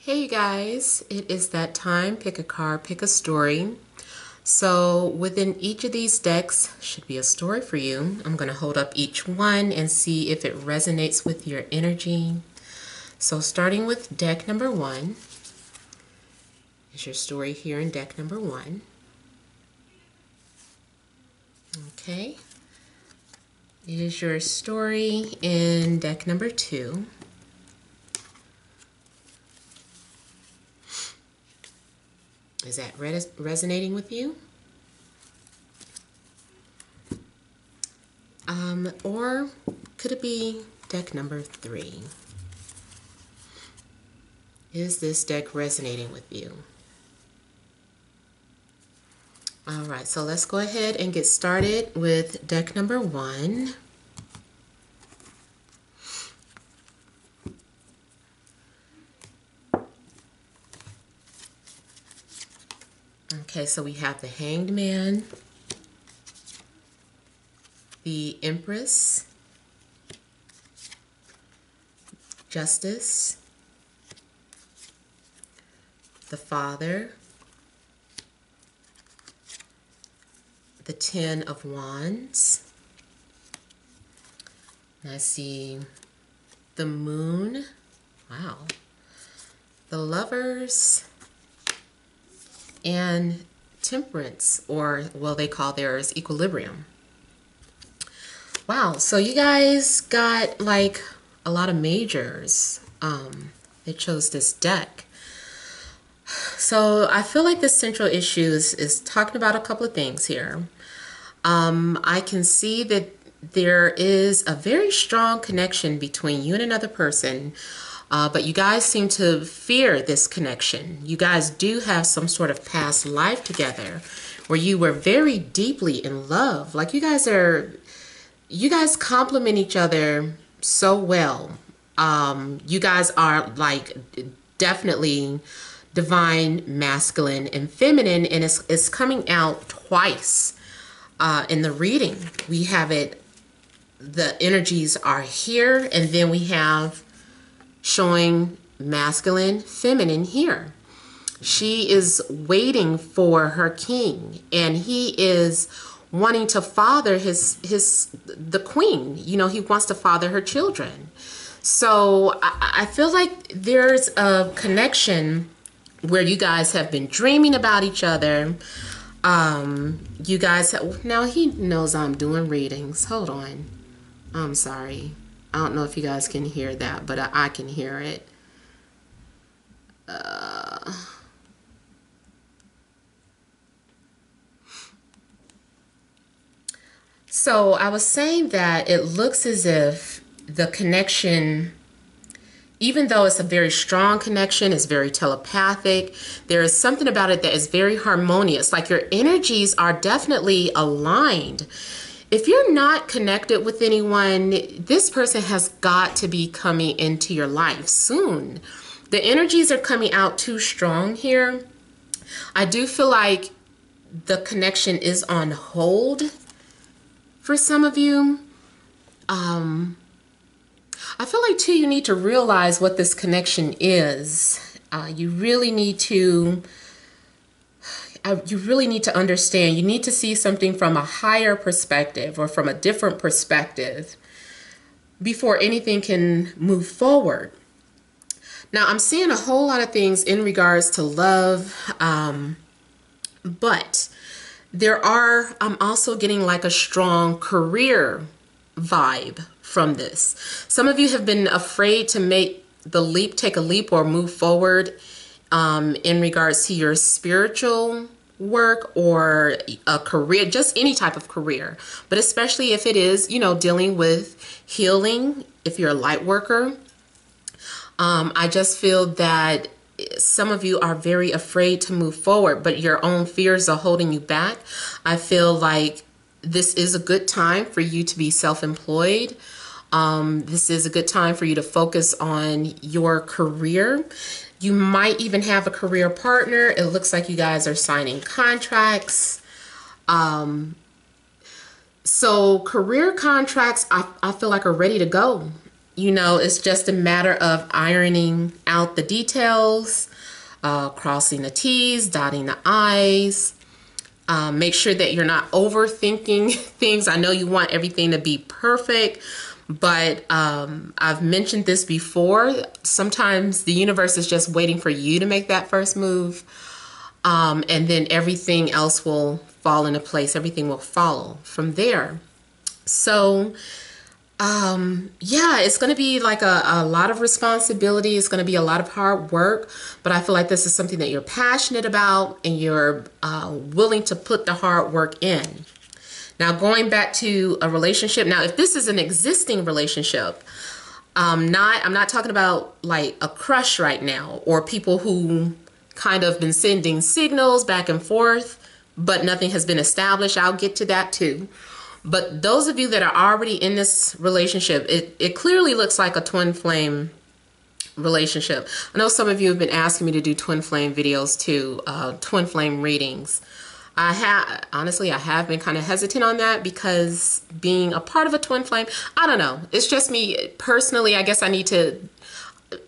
Hey you guys, it is that time. Pick a card, pick a story. So within each of these decks should be a story for you. I'm going to hold up each one and see if it resonates with your energy. So starting with deck number one is your story here in deck number one. Okay. Is your story in deck number two. Is that resonating with you? Or could it be deck number three? Is this deck resonating with you? All right, so let's go ahead and get started with deck number one. Okay, so we have the Hanged Man, the Empress, Justice, the Father, the Ten of Wands. And I see the Moon, wow, the Lovers, and Temperance, or well, they call theirs Equilibrium. Wow, so you guys got like a lot of majors. They chose this deck. So I feel like the central issue is talking about a couple of things here. I can see that there is a very strong connection between you and another person. But you guys seem to fear this connection. You guys do have some sort of past life together where you were very deeply in love. Like you guys complement each other so well. You guys are like definitely divine, masculine, and feminine, and it's coming out twice in the reading. We have it, the energies are here, and then we have showing masculine, feminine here. She is waiting for her king, and he is wanting to father the queen. You know, he wants to father her children. So I feel like there's a connection where you guys have been dreaming about each other. You guys have, now he knows I'm doing readings. Hold on. I'm sorry. I don't know if you guys can hear that, but I can hear it. So I was saying that it looks as if the connection, even though it's a very strong connection, it's very telepathic, there is something about it that is very harmonious. Like your energies are definitely aligned. If you're not connected with anyone, this person has got to be coming into your life soon. The energies are coming out too strong here. I do feel like the connection is on hold for some of you. I feel like too, you need to realize what this connection is. You really need to understand. You need to see something from a higher perspective or from a different perspective before anything can move forward. Now, I'm seeing a whole lot of things in regards to love, but I'm also getting like a strong career vibe from this. Some of you have been afraid to make the leap, take a leap or move forward in regards to your spiritual work or a career, just any type of career, but especially if it is, you know, dealing with healing, if you're a light worker. I just feel that some of you are very afraid to move forward, but your own fears are holding you back. I feel like this is a good time for you to be self-employed. This is a good time for you to focus on your career. You might even have a career partner. It looks like you guys are signing contracts. So career contracts, I feel like are ready to go. You know, it's just a matter of ironing out the details, crossing the T's, dotting the I's. Make sure that you're not overthinking things. I know you want everything to be perfect, but I've mentioned this before. Sometimes the universe is just waiting for you to make that first move, and then everything else will fall into place. Everything will follow from there. So yeah, it's going to be like a lot of responsibility. It's going to be a lot of hard work, but I feel like this is something that you're passionate about and you're willing to put the hard work in. Now, going back to a relationship. Now, if this is an existing relationship, I'm not talking about like a crush right now, or people who kind of been sending signals back and forth, but nothing has been established. I'll get to that too. But those of you that are already in this relationship, it clearly looks like a twin flame relationship. I know some of you have been asking me to do twin flame videos too, twin flame readings. Honestly, I have been kind of hesitant on that because being a part of a twin flame, I don't know. It's just me personally. I guess I need to,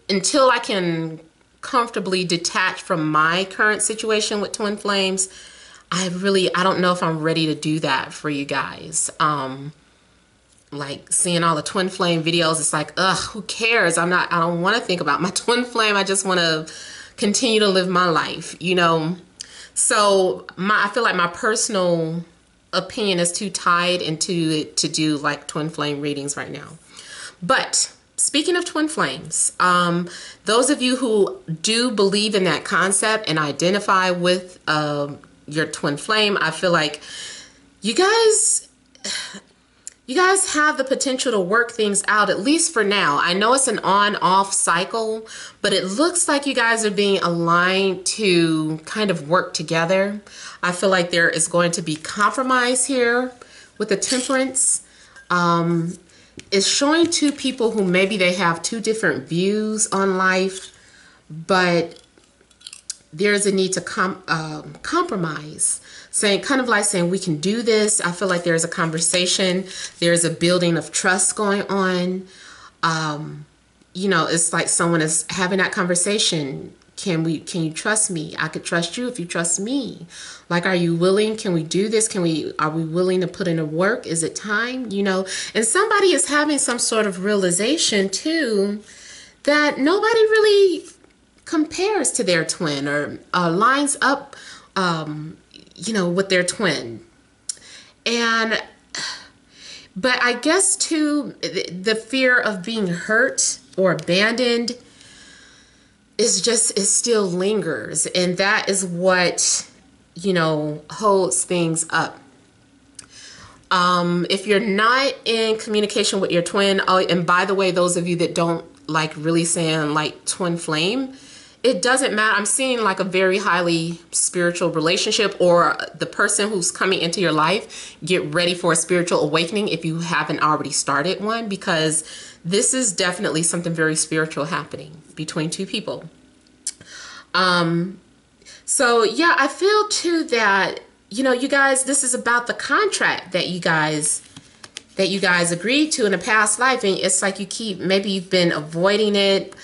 until I can comfortably detach from my current situation with twin flames, I don't know if I'm ready to do that for you guys. Like seeing all the twin flame videos, it's like, ugh, who cares? I don't want to think about my twin flame. I just want to continue to live my life, you know? So I feel like my personal opinion is too tied into it to do like twin flame readings right now. But speaking of twin flames, those of you who do believe in that concept and identify with, your twin flame, I feel like you guys have the potential to work things out, at least for now. I know it's an on-off cycle, but it looks like you guys are being aligned to kind of work together. I feel like there is going to be compromise here with the Temperance. It's showing two people who maybe they have two different views on life, but there's a need to compromise, kind of like saying we can do this. I feel like there's a conversation, there's a building of trust going on. You know, it's like someone is having that conversation. Can you trust me? I could trust you if you trust me. Like, are you willing? Can we do this? Are we willing to put in the work? Is it time? You know, and somebody is having some sort of realization too that nobody really compares to their twin or lines up, you know, with their twin. But I guess too, the fear of being hurt or abandoned it still lingers. And that is what, you know, holds things up. If you're not in communication with your twin, and by the way, those of you that don't like really saying like twin flame, it doesn't matter. I'm seeing like a very highly spiritual relationship, or the person who's coming into your life, get ready for a spiritual awakening if you haven't already started one, because this is definitely something very spiritual happening between two people. So yeah, I feel too that, you know, you guys, this is about the contract that you guys agreed to in a past life, and it's like maybe you've been avoiding it.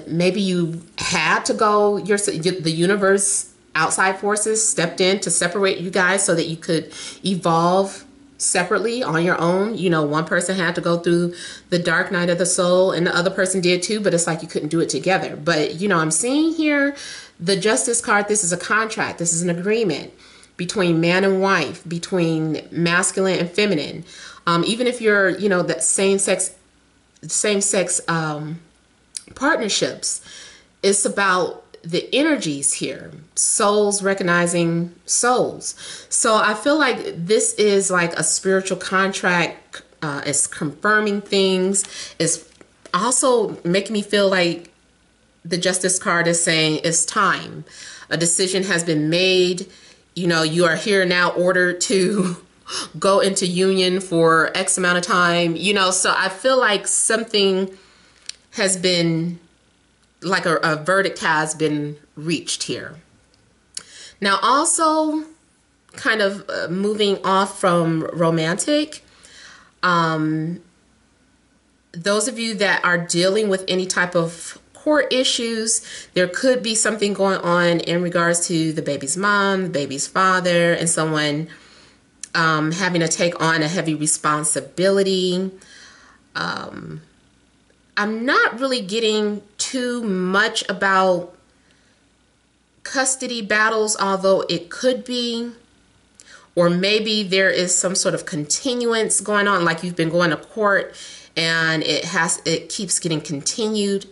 Maybe you had to go, the universe, outside forces stepped in to separate you guys so that you could evolve separately on your own. You know, one person had to go through the dark night of the soul and the other person did too, but it's like you couldn't do it together. But, you know, I'm seeing here the Justice card. This is a contract. This is an agreement between man and wife, between masculine and feminine. Even if you're, you know, that same sex partnerships, it's about the energies here, souls recognizing souls. So I feel like this is like a spiritual contract. It's confirming things. It's also making me feel like the Justice card is saying it's time. A decision has been made. You know, you are here now ordered to go into union for X amount of time, you know. So I feel like something has been, like a verdict has been reached here. Now, also kind of moving off from romantic, those of you that are dealing with any type of court issues, there could be something going on in regards to the baby's mom, the baby's father, and someone having to take on a heavy responsibility. I'm not really getting too much about custody battles, although it could be. Or maybe there is some sort of continuance going on, like you've been going to court and it keeps getting continued.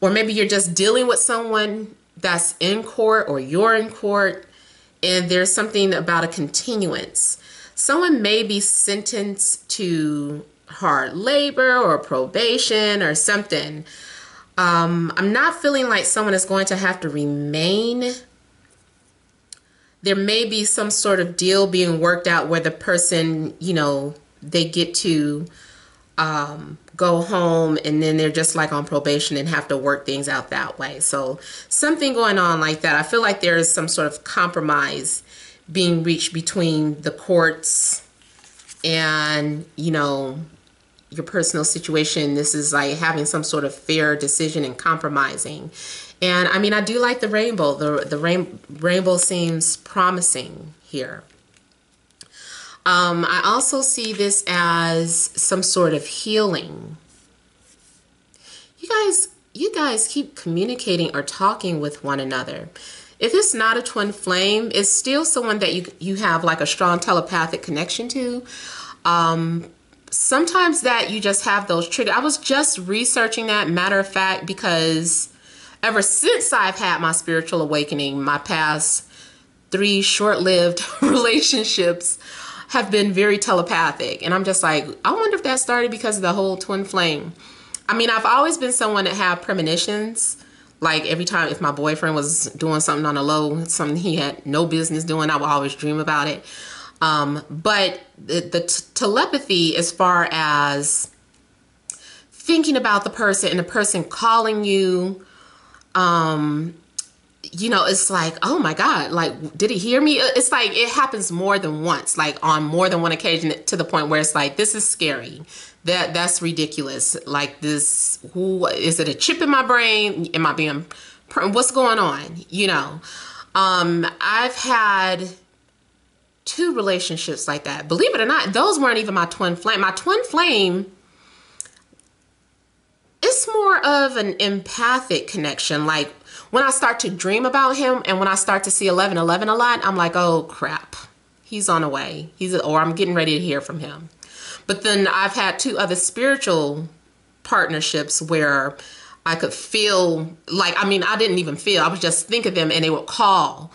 Or maybe you're just dealing with someone that's in court, or you're in court and there's something about a continuance. Someone may be sentenced to hard labor or probation or something. I'm not feeling like someone is going to have to remain. There may be some sort of deal being worked out where the person, you know, they get to go home and then they're just like on probation and have to work things out that way. So something going on like that. I feel like there is some sort of compromise being reached between the courts and, you know, your personal situation. This is like having some sort of fair decision and compromising. And I mean, I do like the rainbow. The rainbow seems promising here. I also see this as some sort of healing. You guys keep communicating or talking with one another. If it's not a twin flame, it's still someone that you have like a strong telepathic connection to. Sometimes that you just have those triggers. I was just researching that, matter of fact, because ever since I've had my spiritual awakening, my past 3 short-lived relationships have been very telepathic. And I'm just like, I wonder if that started because of the whole twin flame. I mean, I've always been someone that had premonitions. Like every time if my boyfriend was doing something on the low, something he had no business doing, I would always dream about it. But the telepathy, as far as thinking about the person and the person calling you, you know, it's like, oh my God, like, did he hear me? It's like, it happens more than once, like on more than one occasion, to the point where it's like, this is scary. That's ridiculous. Like this, who is it? A chip in my brain? Am I being, what's going on? You know, I've had 2 relationships like that. Believe it or not, those weren't even my twin flame. My twin flame, it's more of an empathic connection. Like when I start to dream about him and when I start to see 1111 a lot, I'm like, oh crap, he's on the way. Or I'm getting ready to hear from him. But then I've had 2 other spiritual partnerships where I could feel like, I mean, I didn't even feel, I would just think of them and they would call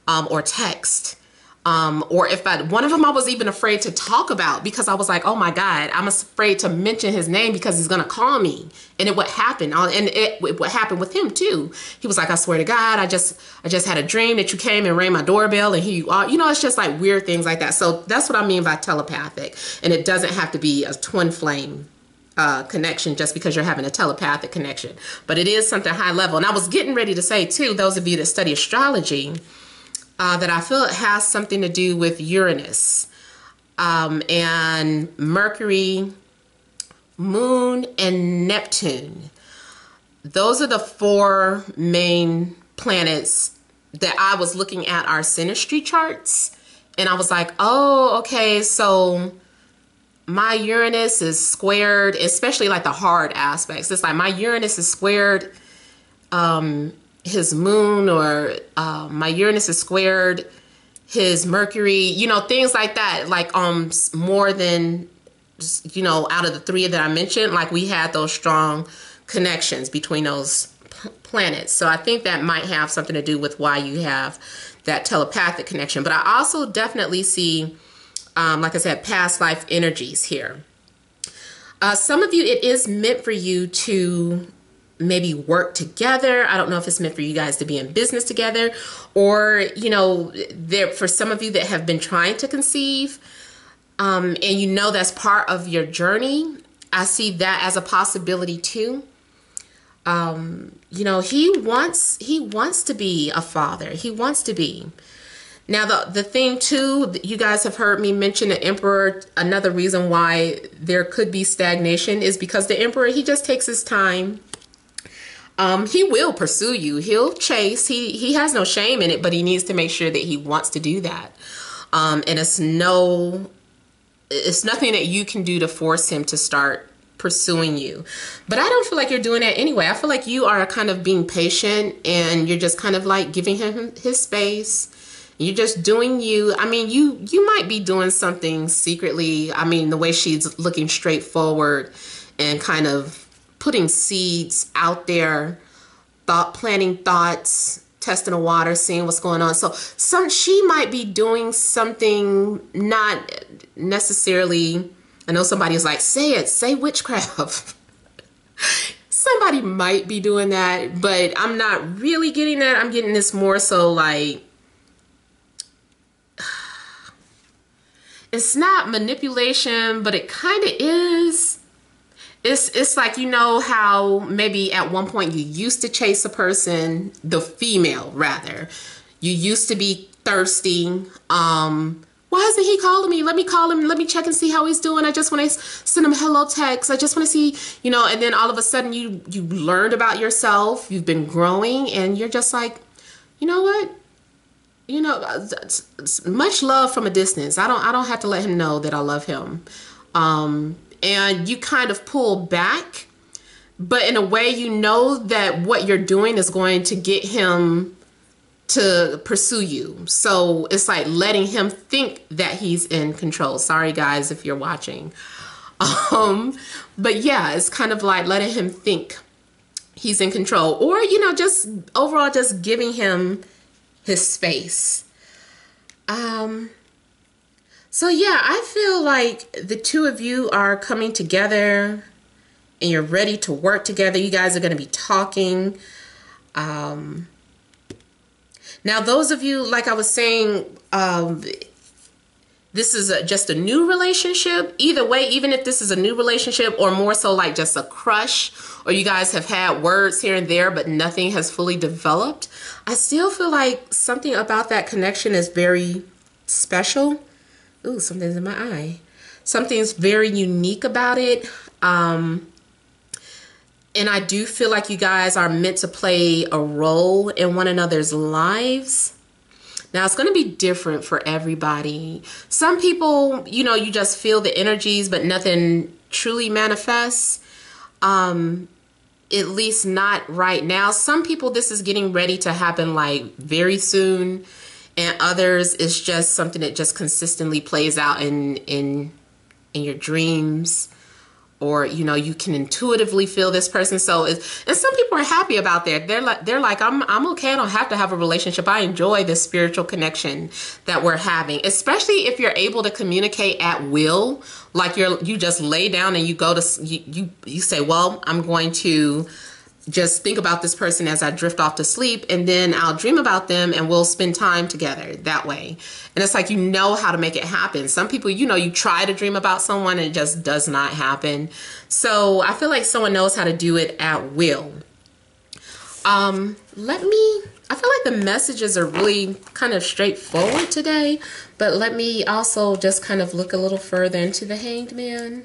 or text. Or if one of them I was even afraid to talk about because I was like, oh my God, I'm afraid to mention his name because he's going to call me. And it would happen. And it would happen with him too. He was like, I swear to God, I just had a dream that you came and rang my doorbell and here you are. You know, it's just like weird things like that. So that's what I mean by telepathic. And it doesn't have to be a twin flame connection just because you're having a telepathic connection. But it is something high level. And I was getting ready to say too, those of you that study astrology, that I feel it has something to do with Uranus and Mercury, Moon, and Neptune. Those are the 4 main planets that I was looking at our synastry charts. And I was like, oh, okay, so my Uranus is squared, especially like the hard aspects. It's like my Uranus is squared his moon, or my Uranus is squared his Mercury, you know, things like that. Like more than, you know, out of the 3 that I mentioned, like we had those strong connections between those planets. So I think that might have something to do with why you have that telepathic connection. But I also definitely see, like I said, past life energies here. Some of you, it is meant for you to maybe work together. I don't know if it's meant for you guys to be in business together, or, you know, for some of you that have been trying to conceive, and you know that's part of your journey. I see that as a possibility too. You know, he wants to be a father. He wants to be. Now, the thing too, you guys have heard me mention the Emperor. Another reason why there could be stagnation is because the Emperor, he just takes his time. He will pursue you. He'll chase. He has no shame in it, but he needs to make sure that he wants to do that. And it's nothing that you can do to force him to start pursuing you. But I don't feel like you're doing that anyway. I feel like you are kind of being patient, and you're just kind of like giving him his space. You're just doing you. I mean, you might be doing something secretly. I mean, the way she's looking straight forward and kind of putting seeds out there, planting thoughts, testing the water, seeing what's going on. So she might be doing something, not necessarily, I know somebody is like, say witchcraft. Somebody might be doing that, but I'm not really getting that. I'm getting this more so like, it's not manipulation, but it kind of is. It's like, you know how maybe at one point you used to chase a person, the female rather. You used to be thirsty. Why isn't he calling me? Let me call him. Let me check and see how he's doing. I just want to send him a hello text. I just want to see, you know, and then all of a sudden you learned about yourself. You've been growing, and you're just like, you know what? You know, much love from a distance. I don't have to let him know that I love him. And you kind of pull back, but in a way, you know that what you're doing is going to get him to pursue you. So it's like letting him think that he's in control. Sorry guys, if you're watching. But yeah, it's kind of like letting him think he's in control, or, you know, just overall just giving him his space. So yeah, I feel like the two of you are coming together and you're ready to work together. You guys are going to be talking. Now, those of you, like I was saying, this is just a new relationship. Either way, even if this is a new relationship or more so like just a crush, or you guys have had words here and there, but nothing has fully developed, I still feel like something about that connection is very special. Ooh, something's in my eye. Something's very unique about it. And I do feel like you guys are meant to play a role in one another's lives. Now, it's going to be different for everybody. Some people, you know, you just feel the energies, but nothing truly manifests. At least not right now. Some people, this is getting ready to happen like very soon. And others, it's just something that just consistently plays out in your dreams, or, you know, you can intuitively feel this person. So and some people are happy about that. They're like, I'm okay. I don't have to have a relationship. I enjoy this spiritual connection that we're having, especially if you're able to communicate at will. Like you just lay down and you go to you say, well, I'm going to just think about this person as I drift off to sleep, and then I'll dream about them and we'll spend time together that way. And it's like, you know how to make it happen. Some people, you know, you try to dream about someone and it just does not happen. So I feel like someone knows how to do it at will. I feel like the messages are really kind of straightforward today, but let me also just kind of look a little further into the Hanged Man.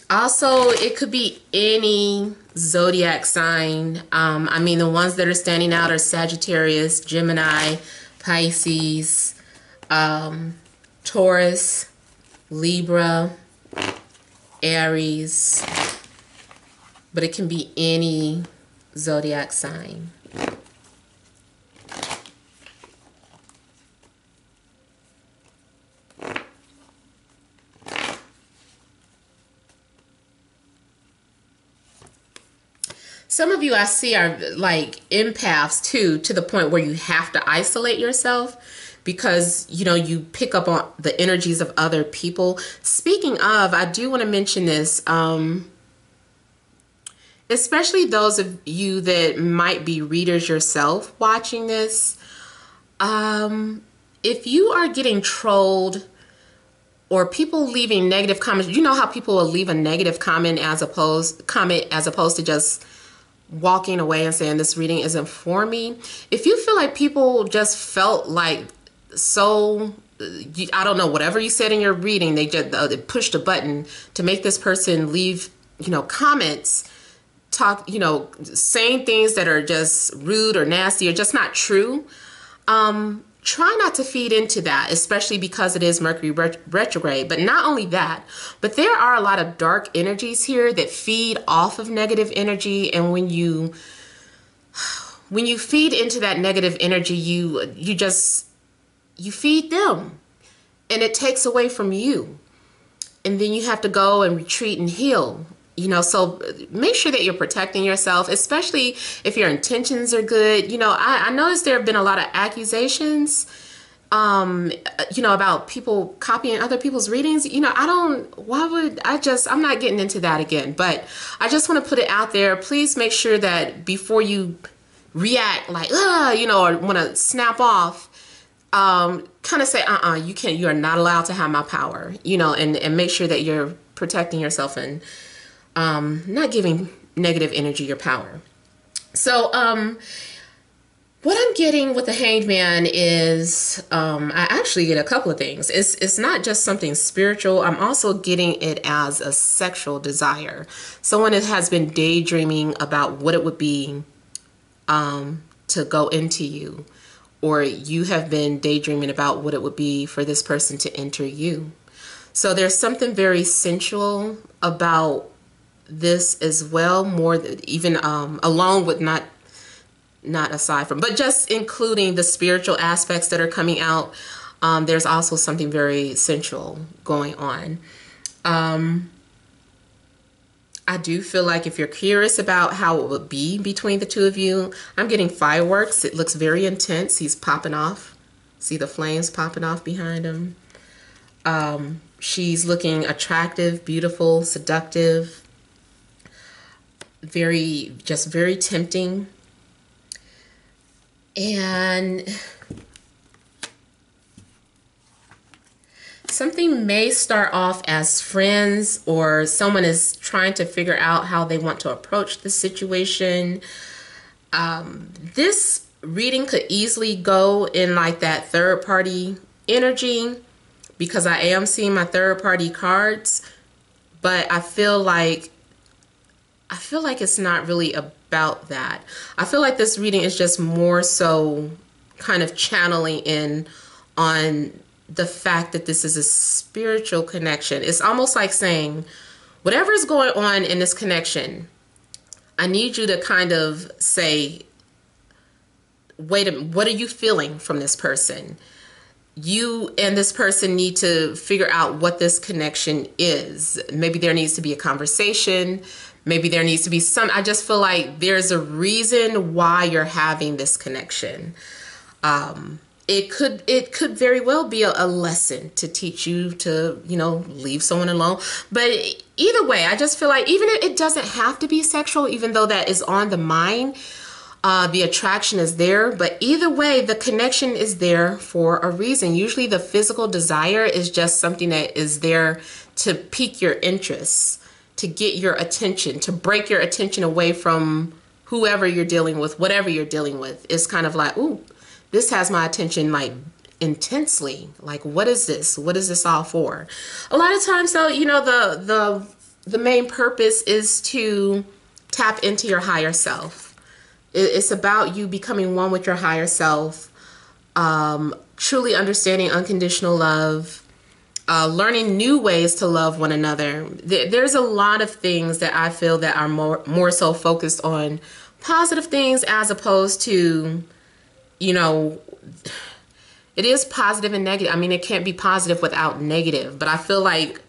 Also, it could be any zodiac sign. I mean, the ones that are standing out are Sagittarius, Gemini, Pisces, Taurus, Libra, Aries. But it can be any zodiac sign. Some of you I see are like empaths too, to the point where you have to isolate yourself because, you know, you pick up on the energies of other people. Speaking of, I do want to mention this, especially those of you that might be readers yourself watching this. If you are getting trolled or people leaving negative comments, you know how people will leave a negative comment as opposed to just walking away and saying this reading isn't for me. If you feel like people just felt like so, I don't know, whatever you said in your reading, they just they pushed a button to make this person leave, comments, talk, saying things that are just rude or nasty or just not true. Try not to feed into that, especially because it is Mercury retrograde. But not only that, but there are a lot of dark energies here that feed off of negative energy. And when you feed into that negative energy, you feed them, and it takes away from you. And then you have to go and retreat and heal. So make sure that you're protecting yourself, especially if your intentions are good. I noticed there have been a lot of accusations, about people copying other people's readings. I'm not getting into that again, but I just want to put it out there. Please make sure that before you react like, or want to snap off, kind of say, you are not allowed to have my power, and make sure that you're protecting yourself and not giving negative energy your power. So what I'm getting with the Hanged Man is I actually get a couple of things. It's not just something spiritual. I'm also getting it as a sexual desire. Someone that has been daydreaming about what it would be to go into you, or you have been daydreaming about what it would be for this person to enter you. So there's something very sensual about this as well, more than even along with not aside from, but just including the spiritual aspects that are coming out. There's also something very sensual going on. I do feel like if you're curious about how it would be between the two of you, I'm getting fireworks. It looks very intense. He's popping off. See the flames popping off behind him. She's looking attractive, beautiful, seductive, very tempting. And something may start off as friends, or someone is trying to figure out how they want to approach the situation. This reading could easily go in like that third party energy, because I am seeing my third party cards, but I feel like it's not really about that. I feel like this reading is just more so kind of channeling in on the fact that this is a spiritual connection. It's almost like saying, whatever is going on in this connection, I need you to kind of say, wait a minute, what are you feeling from this person? You and this person need to figure out what this connection is. Maybe there needs to be a conversation. Maybe there needs to be I just feel like there's a reason why you're having this connection. It could very well be a lesson to teach you to, leave someone alone. But either way, I just feel like even if it doesn't have to be sexual, even though that is on the mind, the attraction is there. But either way, the connection is there for a reason. Usually the physical desire is just something that is there to pique your interest, to get your attention, to break your attention away from whoever you're dealing with, whatever you're dealing with. It's kind of like, ooh, this has my attention like intensely. Like, what is this? What is this all for? A lot of times though, the main purpose is to tap into your higher self. It's about you becoming one with your higher self, truly understanding unconditional love, learning new ways to love one another. There's a lot of things that I feel that are more so focused on positive things, as opposed to, it is positive and negative. I mean, it can't be positive without negative, but I feel like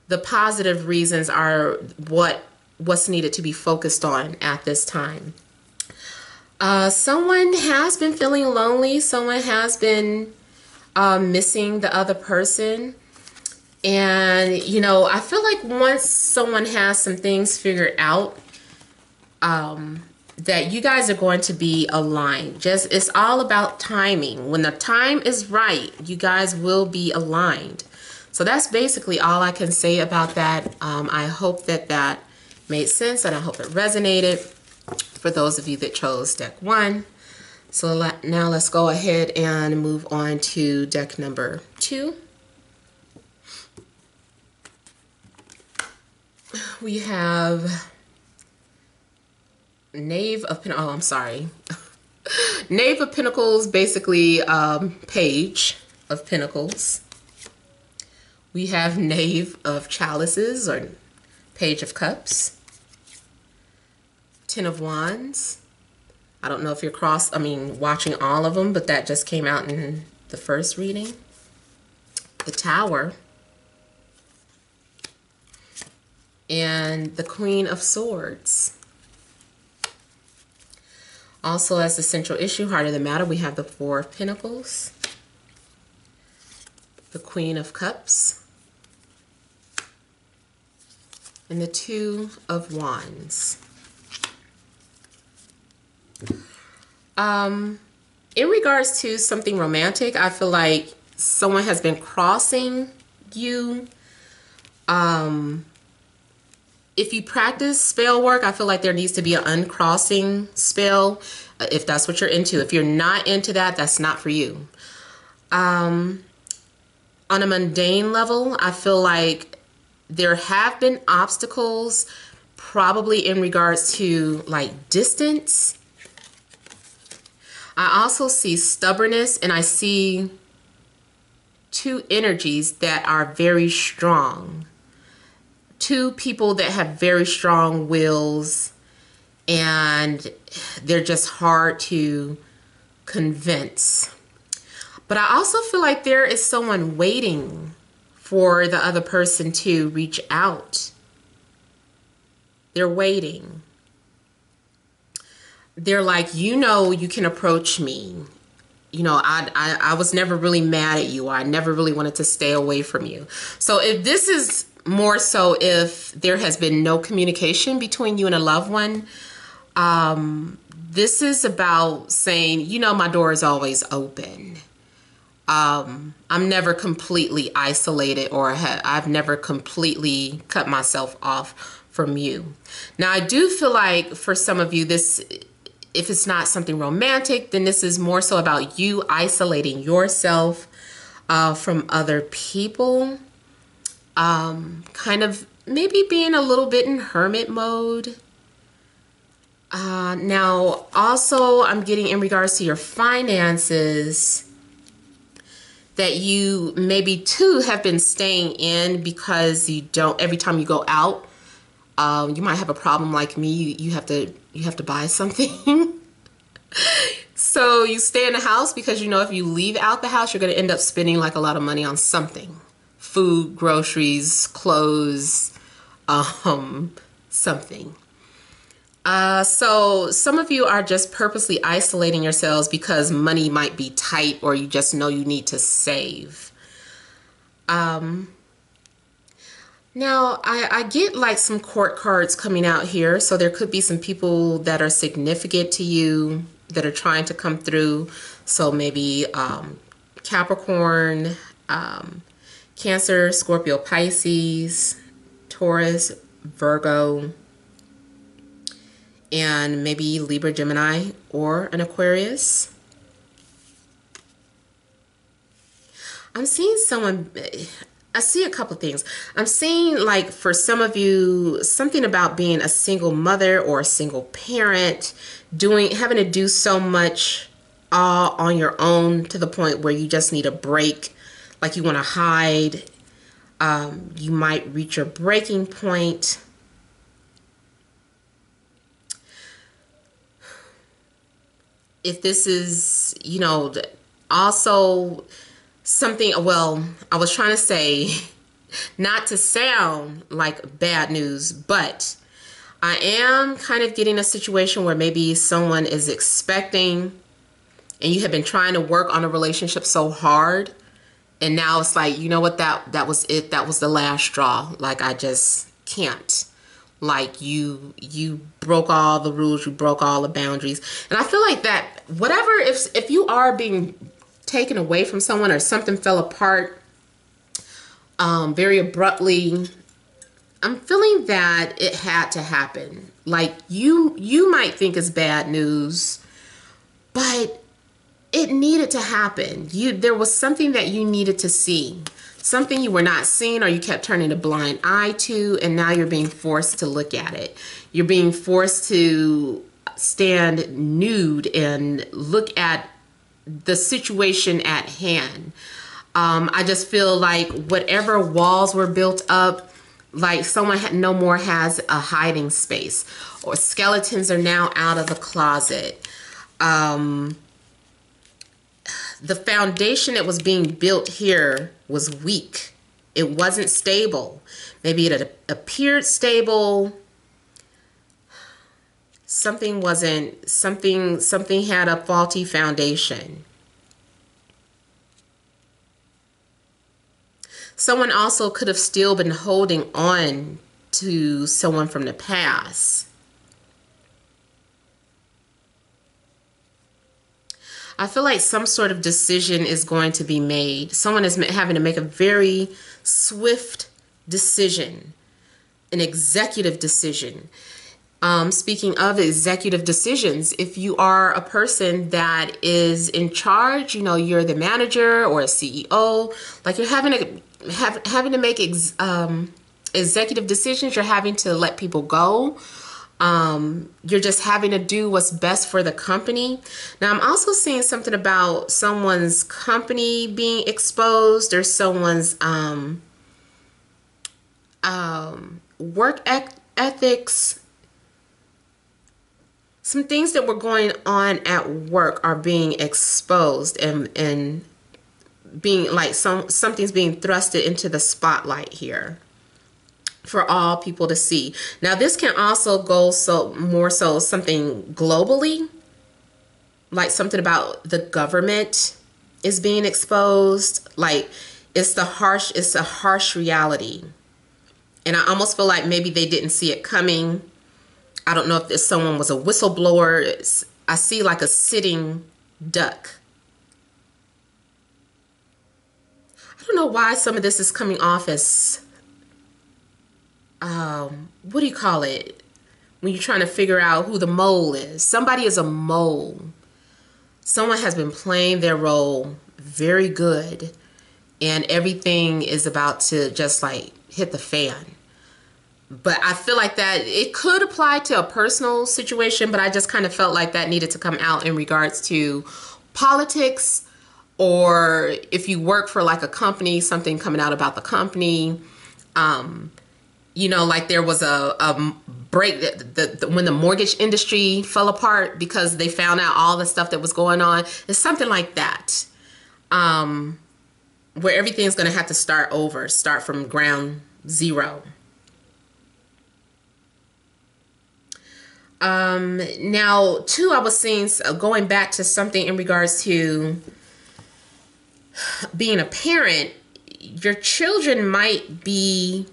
the positive reasons are what's needed to be focused on at this time. Someone has been feeling lonely. Someone has been missing the other person. And, I feel like once someone has some things figured out, that you guys are going to be aligned. It's all about timing. When the time is right, you guys will be aligned. So that's basically all I can say about that. I hope that made sense, and I hope it resonated for those of you that chose deck 1. So now let's go ahead and move on to deck number 2. We have Knave of Pentacles. Oh, I'm sorry. Knave of Pentacles, basically Page of Pentacles. We have Knave of Chalices or Page of Cups. Ten of Wands. I don't know if you're watching all of them, but that just came out in the first reading. The Tower. And the Queen of Swords. Also, as the central issue, heart of the matter, we have the Four of Pentacles. The Queen of Cups. And the Two of Wands. In regards to something romantic, I feel like someone has been crossing you. If you practice spell work, I feel like there needs to be an uncrossing spell if that's what you're into. If you're not into that, that's not for you. On a mundane level, I feel like there have been obstacles, probably in regards to like distance. I also see stubbornness, and I see two energies that are very strong. Two people that have very strong wills, and they're just hard to convince. But I also feel like there is someone waiting for the other person to reach out. They're waiting. They're like, you know, you can approach me. You know, I was never really mad at you, or I never really wanted to stay away from you. So if this is more so if there has been no communication between you and a loved one, this is about saying, you know, my door is always open. I'm never completely isolated, or I've never completely cut myself off from you. Now, I do feel like for some of you, this, if it's not something romantic, then this is more so about you isolating yourself from other people. Kind of maybe being a little bit in hermit mode. Now, also, I'm getting in regards to your finances that you maybe too have been staying in because you don't, every time you go out, you might have a problem like me. You have to buy something. So you stay in the house because you know if you leave out the house, you're going to end up spending like a lot of money on something. Food, groceries, clothes, something. So some of you are just purposely isolating yourselves because money might be tight, or you just know you need to save. Now I get like some court cards coming out here. So there could be some people that are significant to you that are trying to come through. So maybe Capricorn, Cancer, Scorpio, Pisces, Taurus, Virgo, and maybe Libra, Gemini, or an Aquarius. I'm seeing someone, I see a couple things. I'm seeing like for some of you, something about being a single mother or a single parent, having to do so much all on your own to the point where you just need a break. Like you want to hide. You might reach your breaking point. If this is, you know, also something, well, I was trying to say, not to sound like bad news, but I am kind of getting a situation where maybe someone is expecting, and you have been trying to work on a relationship so hard, and now it's like, you know what, that was it. That was the last straw. Like, I just can't. Like, you broke all the rules, you broke all the boundaries. And I feel like that, whatever, if you are being taken away from someone or something fell apart very abruptly, I'm feeling that it had to happen. Like, you might think it's bad news, but it needed to happen. There was something that you needed to see, something you were not seeing, or you kept turning a blind eye to, and now you're being forced to look at it. You're being forced to stand nude and look at the situation at hand. I just feel like whatever walls were built up, like someone no more has a hiding space, or skeletons are now out of the closet. The foundation that was being built here was weak. It wasn't stable. Maybe it appeared stable. Something wasn't, something had a faulty foundation. Someone also could have still been holding on to someone from the past. I feel like some sort of decision is going to be made. Someone is having to make a very swift decision, an executive decision. Speaking of executive decisions, if you are a person that is in charge, you know, you're the manager or a CEO, like you're having to make executive decisions. You're having to let people go. You're just having to do what's best for the company. Now, I'm also seeing something about someone's company being exposed, or someone's work ethics. Some things that were going on at work are being exposed, and being like something's being thrusted into the spotlight here for all people to see. Now, this can also go more so something globally, like something about the government is being exposed. Like it's a harsh reality. And I almost feel like maybe they didn't see it coming. I don't know if someone was a whistleblower. I see like a sitting duck. I don't know why some of this is coming off as, what do you call it? When you're trying to figure out who the mole is. Somebody is a mole. Someone has been playing their role very good, and everything is about to just like hit the fan. But I feel like that it could apply to a personal situation, but I just kind of felt like that needed to come out in regards to politics, or if you work for like a company, something coming out about the company. You know, like there was a break when the mortgage industry fell apart because they found out all the stuff that was going on. It's something like that, where everything's going to have to start over, start from ground zero. Now, too, I was seeing, going back to something in regards to being a parent, your children might be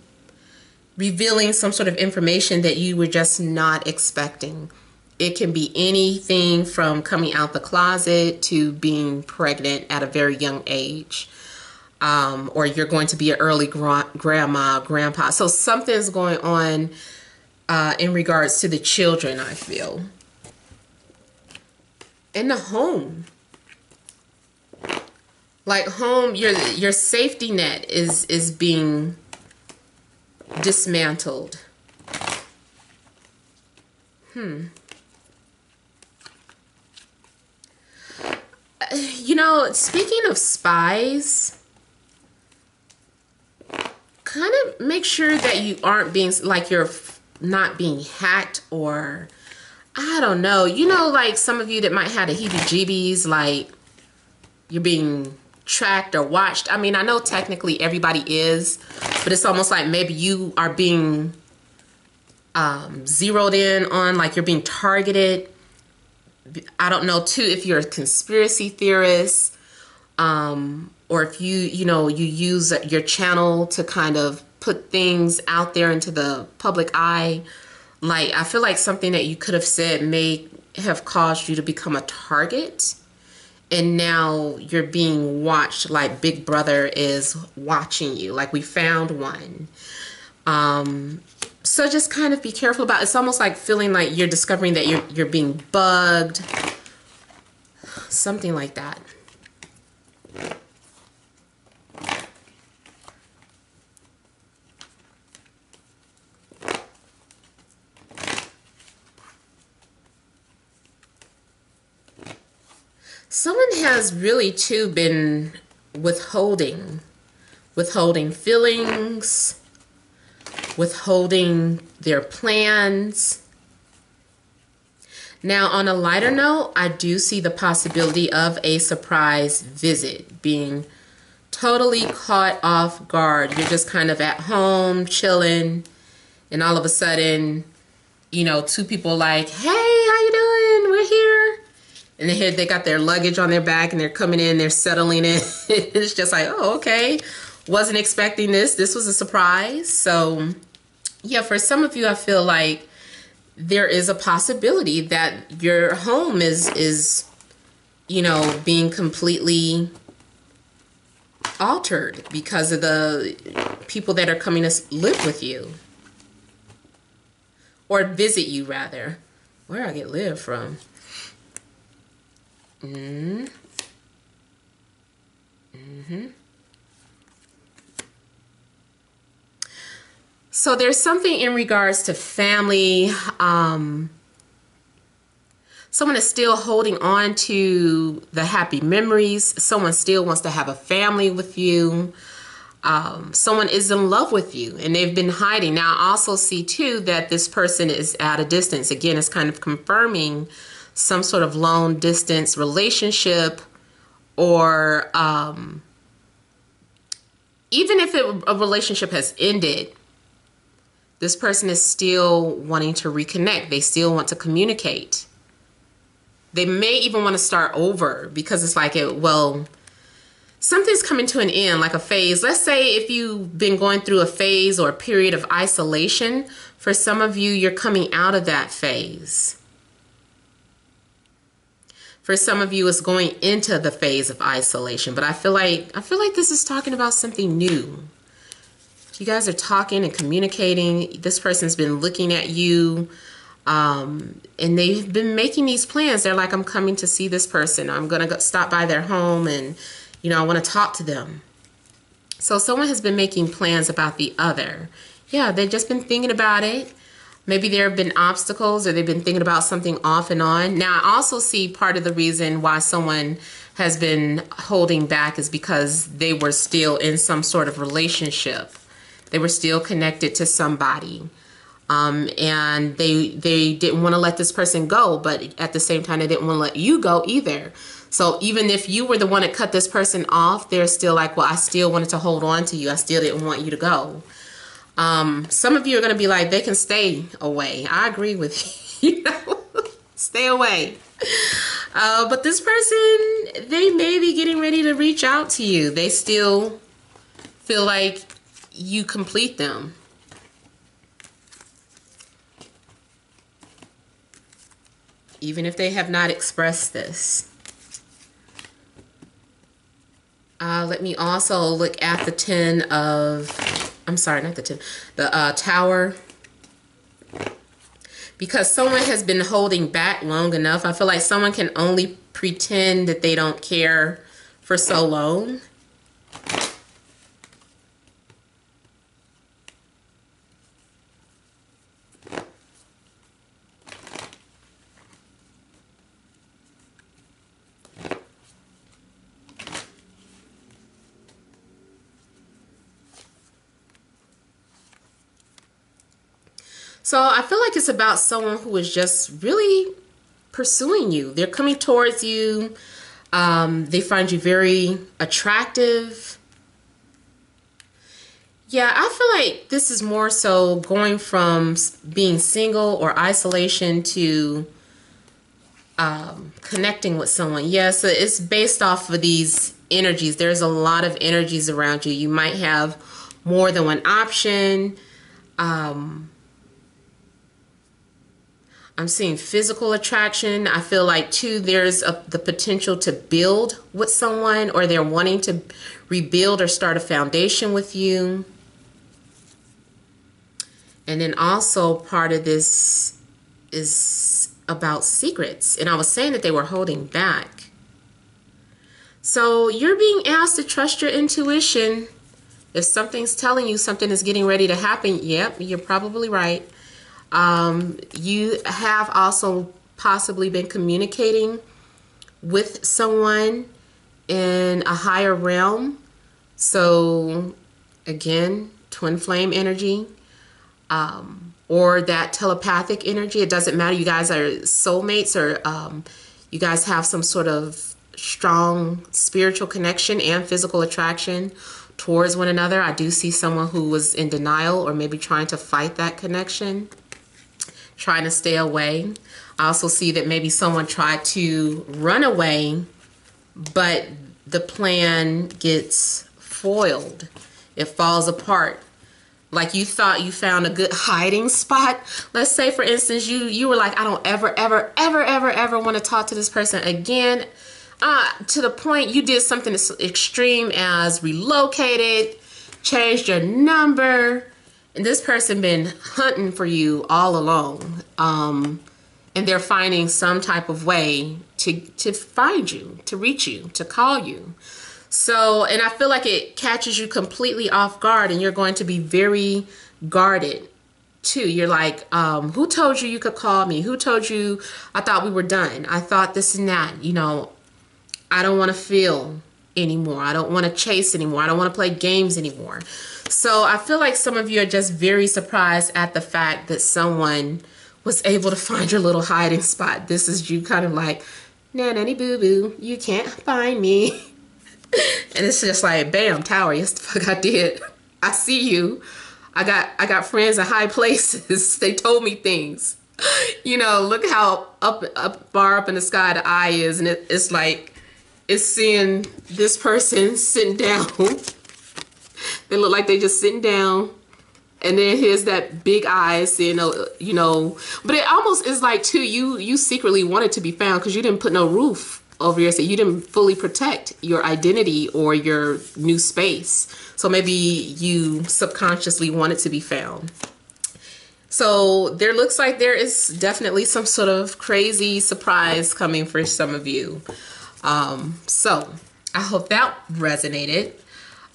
revealing some sort of information that you were just not expecting. It can be anything from coming out the closet to being pregnant at a very young age. Or you're going to be an early grandma, grandpa. So something's going on in regards to the children, I feel. In the home. Like home, your safety net is being dismantled. You know, speaking of spies, kind of make sure that you aren't being, like you're not being hacked, or I don't know, you know, like some of you that might have the heebie-jeebies, like you're being tracked or watched. I mean, I know technically everybody is, but it's almost like maybe you are being zeroed in on, like you're being targeted. I don't know too if you're a conspiracy theorist, or if you use your channel to kind of put things out there into the public eye. Like I feel like something that you could have said may have caused you to become a target. And now you're being watched, like Big Brother is watching you. Like we found one. So just kind of be careful about it. It's almost like feeling like you're discovering that you're being bugged. Something like that. Someone has really too been withholding feelings, withholding their plans. Now, on a lighter note, I do see the possibility of a surprise visit, being totally caught off guard. You're just kind of at home, chilling, and all of a sudden, you know, two people like, hey, how you doing? We're here. And they got their luggage on their back and they're coming in, they're settling in. It's just like, oh, okay. Wasn't expecting this. This was a surprise. So, yeah, for some of you, I feel like there is a possibility that your home is, you know, being completely altered because of the people that are coming to live with you. Or visit you, rather. Where I get live from? So there's something in regards to family. Someone is still holding on to the happy memories. Someone still wants to have a family with you. Someone is in love with you and they've been hiding. Now, I also see too that this person is at a distance. Again, it's kind of confirming some sort of long distance relationship, or even if a relationship has ended, this person is still wanting to reconnect. They still want to communicate. They may even want to start over because it's like, well, something's coming to an end, like a phase. Let's say if you've been going through a phase or a period of isolation, for some of you, you're coming out of that phase. For some of you, it's going into the phase of isolation. But I feel like this is talking about something new. You guys are talking and communicating. This person's been looking at you, and they've been making these plans. They're like, I'm coming to see this person. I'm going to stop by their home and, you know, I want to talk to them. So someone has been making plans about the other. Yeah, they've just been thinking about it. Maybe there have been obstacles or they've been thinking about something off and on. Now, I also see part of the reason why someone has been holding back is because they were still in some sort of relationship. They were still connected to somebody. And they didn't want to let this person go, but at the same time, they didn't want to let you go either. So even if you were the one that cut this person off, they're still like, well, I still wanted to hold on to you. I still didn't want you to go. Some of you are going to be like, they can stay away. I agree with you. You know, stay away. But this person, they may be getting ready to reach out to you. They still feel like you complete them. Even if they have not expressed this. Let me also look at the the Tower. Because someone has been holding back long enough. I feel like someone can only pretend that they don't care for so long. So I feel like it's about someone who is just really pursuing you. They're coming towards you. They find you very attractive. Yeah, I feel like this is more so going from being single or isolation to connecting with someone. Yes, it's based off of these energies. There's a lot of energies around you. You might have more than one option. I'm seeing physical attraction. I feel like too there's the potential to build with someone, or they're wanting to rebuild or start a foundation with you. And then also part of this is about secrets. And I was saying that they were holding back. So you're being asked to trust your intuition. If something's telling you something is getting ready to happen, yep, you're probably right. You have also possibly been communicating with someone in a higher realm. So again, twin flame energy, or that telepathic energy. It doesn't matter. You guys are soulmates, or you guys have some sort of strong spiritual connection and physical attraction towards one another. I do see someone who was in denial, or maybe trying to fight that connection, trying to stay away. I also see that maybe someone tried to run away, but the plan gets foiled. It falls apart. Like you thought you found a good hiding spot. Let's say, for instance, you were like, I don't ever want to talk to this person again. To the point you did something as extreme as relocated, changed your number, and this person been hunting for you all along. And they're finding some type of way to find you, to reach you, to call you. So, and I feel like it catches you completely off guard, and you're going to be very guarded too. You're like, who told you you could call me? Who told you I thought we were done? I thought this and that, you know, I don't want to feel anymore. I don't want to chase anymore. I don't want to play games anymore. So I feel like some of you are just very surprised at the fact that someone was able to find your little hiding spot. This is you kind of like, nanny boo boo, you can't find me. And it's just like, bam, tower, yes the fuck I did. I see you. I got friends in high places. They told me things. You know, look how far up in the sky the eye is, and it's like, it's seeing this person sitting down. They look like they just sitting down. And then here's that big eye seeing, you know, but it almost is like too, you secretly wanted to be found because you didn't put no roof over your, so you didn't fully protect your identity or your new space. So maybe you subconsciously wanted to be found. So there looks like there is definitely some sort of crazy surprise coming for some of you. So I hope that resonated.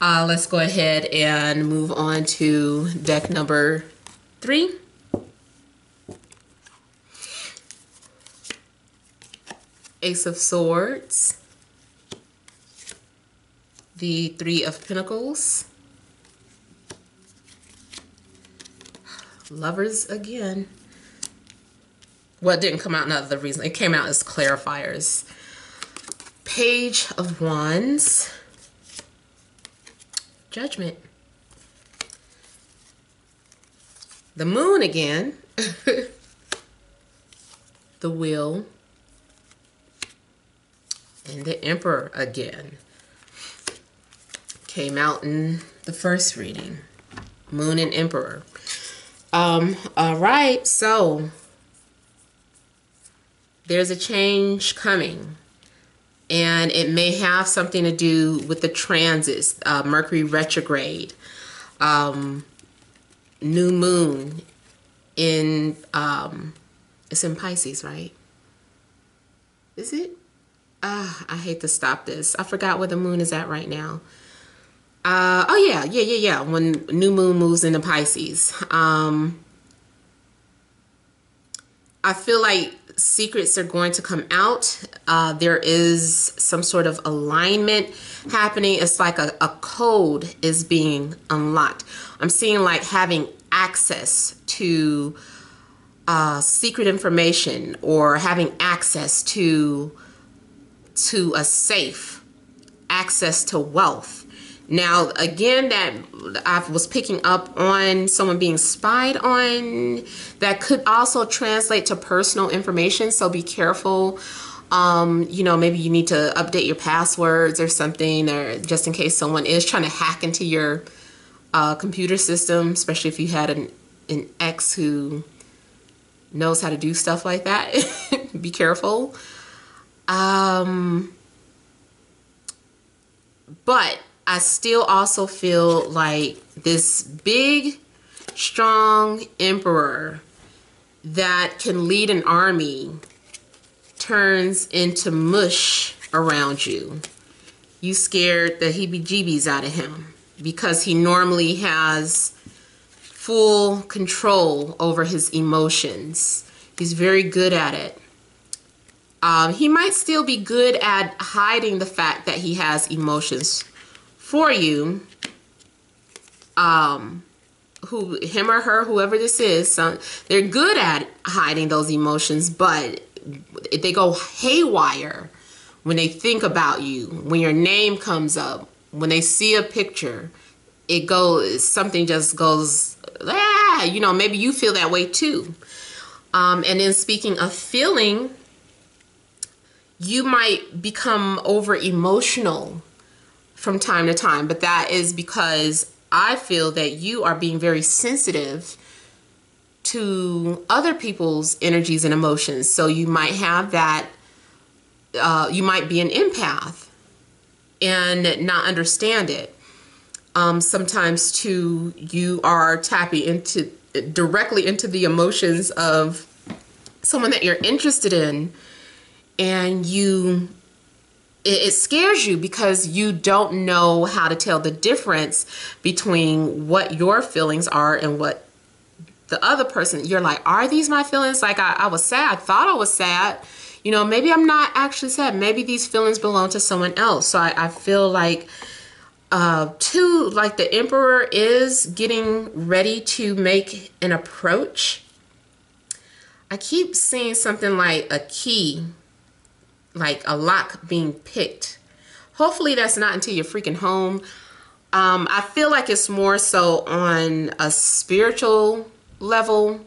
Let's go ahead and move on to deck number 3. Ace of Swords, the 3 of Pentacles, Lovers again. Well, it didn't come out another reason. It came out as clarifiers. Page of Wands, Judgment, the Moon again, the Wheel, and the Emperor again. Came out in the first reading. Moon and Emperor. All right, so there's a change coming, and it may have something to do with the transits. Mercury retrograde, new moon in it's in Pisces, right? Is it? I hate to stop this. I forgot where the moon is at right now. Oh yeah. When new moon moves into Pisces. I feel like secrets are going to come out. There is some sort of alignment happening. It's like a code is being unlocked. I'm seeing like having access to secret information, or having access to a safe, access to wealth. Now, again, that I was picking up on someone being spied on. That could also translate to personal information, so be careful. You know, maybe you need to update your passwords or something, or just in case someone is trying to hack into your computer system, especially if you had an ex who knows how to do stuff like that. Be careful. But I still also feel like this big, strong emperor that can lead an army turns into mush around you. You scared the heebie-jeebies out of him because he normally has full control over his emotions. He's very good at it. He might still be good at hiding the fact that he has emotions for you. Him or her, whoever this is, they're good at hiding those emotions, but they go haywire when they think about you, when your name comes up, when they see a picture. Something just goes, you know, maybe you feel that way too. And then speaking of feeling, you might become over emotional from time to time, but that is because I feel that you are being very sensitive to other people's energies and emotions. So you might have that, you might be an empath and not understand it. Sometimes too, you are tapping directly into the emotions of someone that you're interested in, and it scares you because you don't know how to tell the difference between what your feelings are and what the other person. You're like, are these my feelings? Like I was sad. I thought I was sad. You know, maybe I'm not actually sad. Maybe these feelings belong to someone else. So I feel like like the Emperor is getting ready to make an approach. I keep seeing something like a key, like a lock being picked. Hopefully that's not into your freaking home. I feel like it's more so on a spiritual level.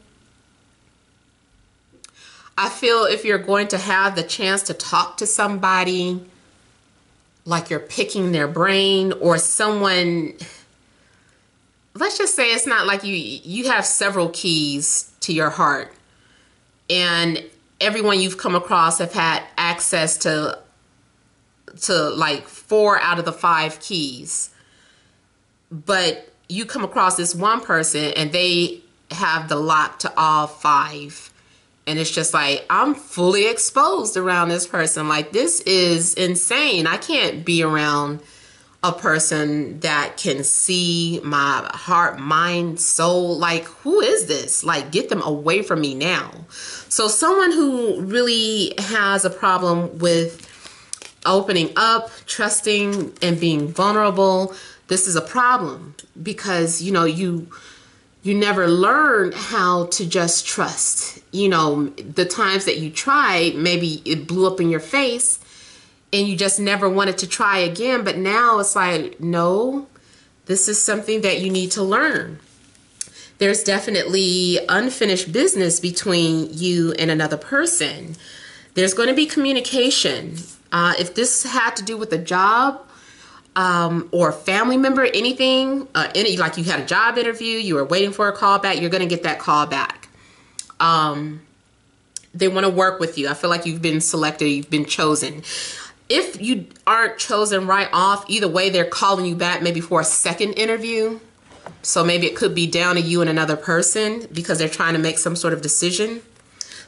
I feel if you're going to have the chance to talk to somebody, like you're picking their brain, or someone, let's just say it's not like you have several keys to your heart, and everyone you've come across have had access to like 4 out of the 5 keys, but you come across this one person and they have the lock to all 5. And it's just like, I'm fully exposed around this person. Like, this is insane. I can't be around a person that can see my heart, mind, soul. Like, who is this? Like, get them away from me now. So someone who really has a problem with opening up, trusting, and being vulnerable, this is a problem because, you know, you never learn how to just trust. You know, the times that you tried, maybe it blew up in your face and you just never wanted to try again. But now it's like, no, this is something that you need to learn. There's definitely unfinished business between you and another person. There's going to be communication. If this had to do with a job, or a family member, anything, like you had a job interview, you were waiting for a call back, you're going to get that call back. They want to work with you. I feel like you've been selected, you've been chosen. If you aren't chosen right off, either way, they're calling you back maybe for a second interview. So maybe it could be down to you and another person because they're trying to make some sort of decision.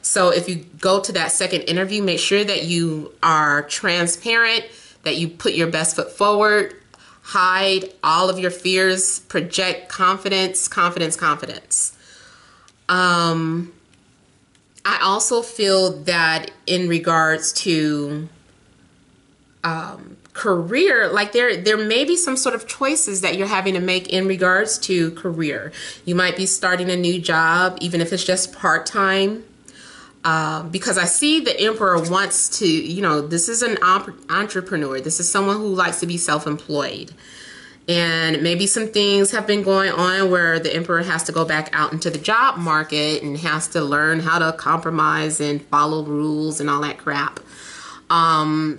So if you go to that second interview, make sure that you are transparent, that you put your best foot forward, hide all of your fears, project confidence, confidence, confidence. I also feel that in regards to career, like there may be some sort of choices that you're having to make in regards to career. You might be starting a new job, even if it's just part-time. Because I see the Emperor wants to, you know, this is an entrepreneur. This is someone who likes to be self-employed. And maybe some things have been going on where the Emperor has to go back out into the job market and has to learn how to compromise and follow rules and all that crap.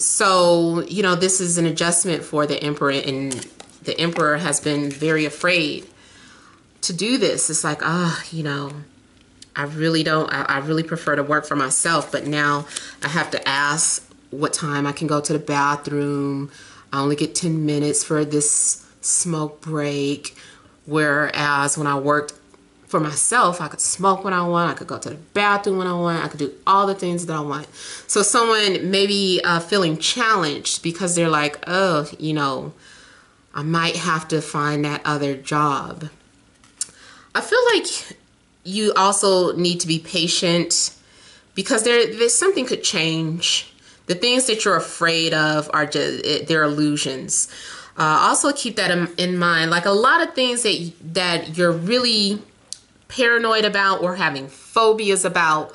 So, you know, this is an adjustment for the Emperor, and the Emperor has been very afraid to do this. It's like, you know, I really prefer to work for myself, but now I have to ask what time I can go to the bathroom. I only get 10 minutes for this smoke break. Whereas when I worked for myself, I could smoke when I want, I could go to the bathroom when I want, I could do all the things that I want. So someone maybe feeling challenged because they're like, oh, you know, I might have to find that other job. I feel like you also need to be patient because there's something could change. The things that you're afraid of are just, they're illusions. Also keep that in mind. Like a lot of things that you're really paranoid about or having phobias about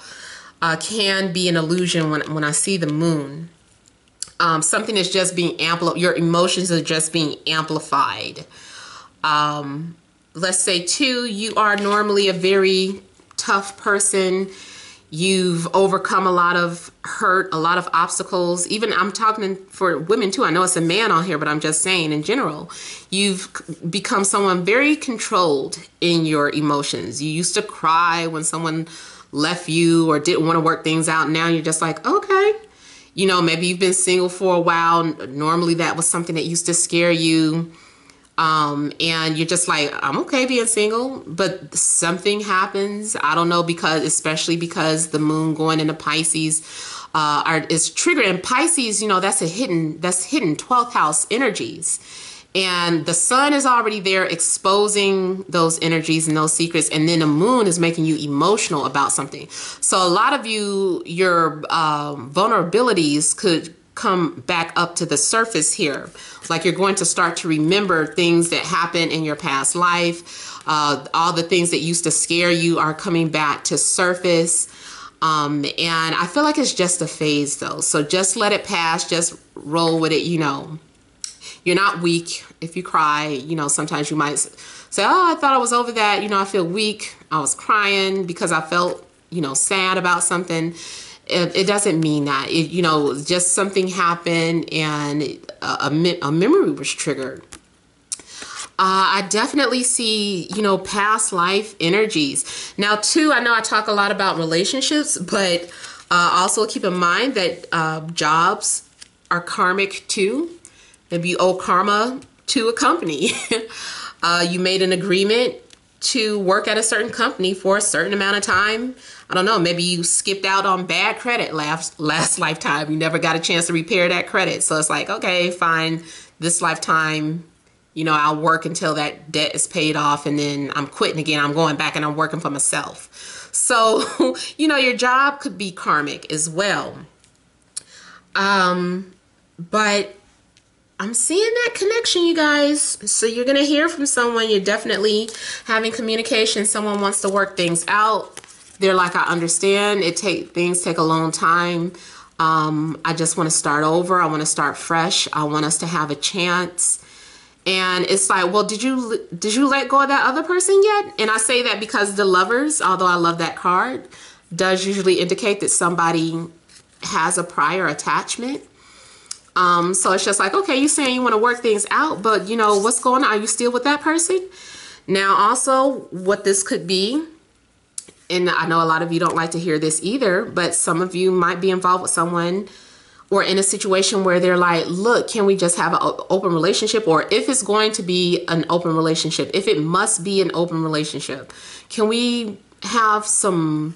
can be an illusion when I see the moon. Something is just being amplified. Your emotions are just being amplified. Let's say too, you are normally a very tough person. You've overcome a lot of hurt, a lot of obstacles. Even I'm talking for women too. I know it's a man on here, but I'm just saying in general, you've become someone very controlled in your emotions. You used to cry when someone left you or didn't want to work things out. Now you're just like, okay. You know, maybe you've been single for a while. Normally that was something that used to scare you. And you're just like, I'm okay being single, but something happens. I don't know, especially because the moon going into Pisces, is triggering Pisces. You know, that's hidden 12th house energies. And the sun is already there exposing those energies and those secrets. And then the moon is making you emotional about something. So a lot of your vulnerabilities could come back up to the surface here. Like you're going to start to remember things that happened in your past life. All the things that used to scare you are coming back to surface. And I feel like it's just a phase though. So just let it pass. Just roll with it. You know, you're not weak. If you cry, you know, sometimes you might say, oh, I thought I was over that. You know, I feel weak. I was crying because I felt, you know, sad about something. It doesn't mean that. You know, just something happened and a memory was triggered. I definitely see, you know, past life energies. Now, too, I know I talk a lot about relationships, but also keep in mind that jobs are karmic, too. Maybe you owe karma to a company. You made an agreement to work at a certain company for a certain amount of time. I don't know, maybe you skipped out on bad credit last lifetime. You never got a chance to repair that credit. So it's like, okay, fine, this lifetime, you know, I'll work until that debt is paid off and then I'm quitting again. I'm going back and I'm working for myself. So, you know, your job could be karmic as well. But I'm seeing that connection, you guys. So you're going to hear from someone. You're definitely having communication. Someone wants to work things out. They're like, I understand. Things take a long time. I just want to start over. I want to start fresh. I want us to have a chance. And it's like, well, did you let go of that other person yet? And I say that because the Lovers, although I love that card, does usually indicate that somebody has a prior attachment. So it's just like, okay, you're saying you want to work things out, but you know, what's going on? Are you still with that person? Now, also what this could be, and I know a lot of you don't like to hear this either, but some of you might be involved with someone or in a situation where they're like, look, can we just have an open relationship? Or if it's going to be an open relationship, if it must be an open relationship, can we have some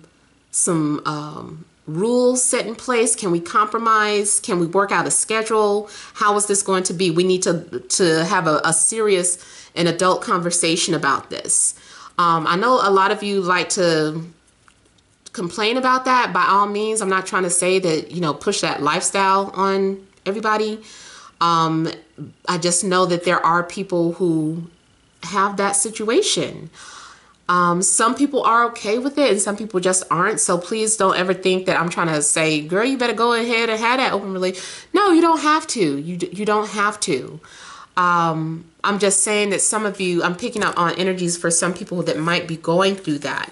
rules set in place? Can we compromise? Can we work out a schedule? How is this going to be? We need to have a serious and adult conversation about this. I know a lot of you like to complain about that. By all means, I'm not trying to say that, you know, push that lifestyle on everybody. I just know that there are people who have that situation. Some people are okay with it and some people just aren't. So please don't ever think that I'm trying to say, girl, you better go ahead and have that open relationship. No, you don't have to. You don't have to. I'm just saying that some of you, I'm picking up on energies for some people that might be going through that.